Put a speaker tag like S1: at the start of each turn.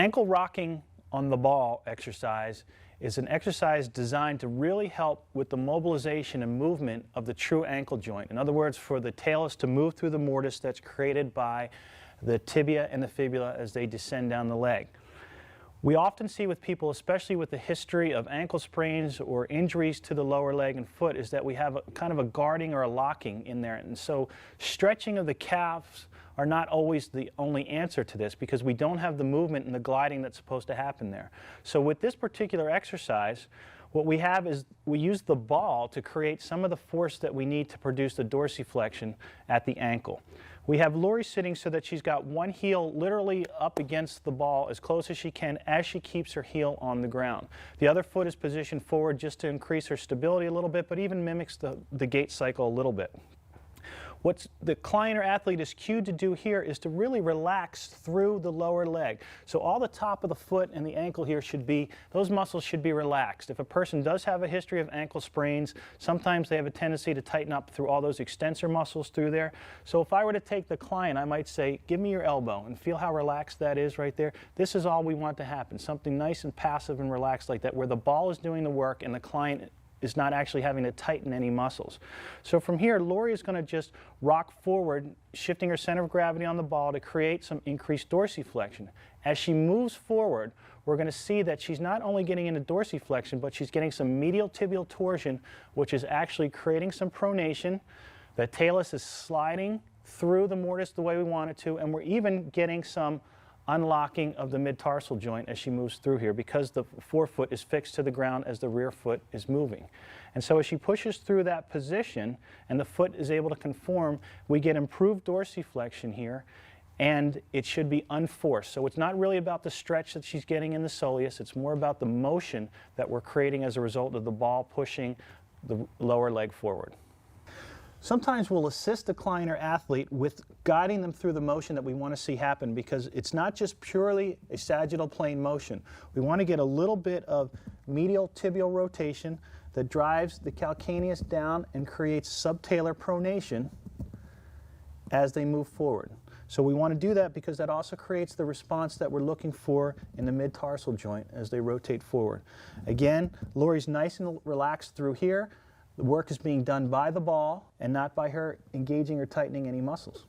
S1: Ankle rocking on the ball exercise is an exercise designed to really help with the mobilization and movement of the true ankle joint. In other words, for the talus to move through the mortis that's created by the tibia and the fibula as they descend down the leg. We often see with people, especially with the history of ankle sprains or injuries to the lower leg and foot, is that we have kind of a guarding or a locking in there. And so stretching of the calves are not always the only answer to this because we don't have the movement and the gliding that's supposed to happen there. So with this particular exercise, what we have is we use the ball to create some of the force that we need to produce the dorsiflexion at the ankle. We have Lori sitting so that she's got one heel literally up against the ball as close as she can as she keeps her heel on the ground. The other foot is positioned forward just to increase her stability a little bit, but even mimics the gait cycle a little bit. What the client or athlete is cued to do here is to really relax through the lower leg. So all the top of the foot and the ankle here should be, those muscles should be relaxed. If a person does have a history of ankle sprains, sometimes they have a tendency to tighten up through all those extensor muscles through there. So if I were to take the client, I might say, give me your elbow and feel how relaxed that is right there. This is all we want to happen, something nice and passive and relaxed like that, where the ball is doing the work and the client is not actually having to tighten any muscles. So from here, Lori is going to just rock forward, shifting her center of gravity on the ball to create some increased dorsiflexion. As she moves forward, we're going to see that she's not only getting into dorsiflexion, but she's getting some medial tibial torsion, which is actually creating some pronation. The talus is sliding through the mortis the way we want it to, and we're even getting some unlocking of the mid-tarsal joint as she moves through here because the forefoot is fixed to the ground as the rear foot is moving. And so as she pushes through that position and the foot is able to conform, we get improved dorsiflexion here, and it should be unforced. So it's not really about the stretch that she's getting in the soleus, it's more about the motion that we're creating as a result of the ball pushing the lower leg forward. Sometimes we'll assist the client or athlete with guiding them through the motion that we want to see happen because it's not just purely a sagittal plane motion. We want to get a little bit of medial tibial rotation that drives the calcaneus down and creates subtalar pronation as they move forward. So we want to do that because that also creates the response that we're looking for in the mid-tarsal joint as they rotate forward. Again, Lori's nice and relaxed through here. The work is being done by the ball and not by her engaging or tightening any muscles.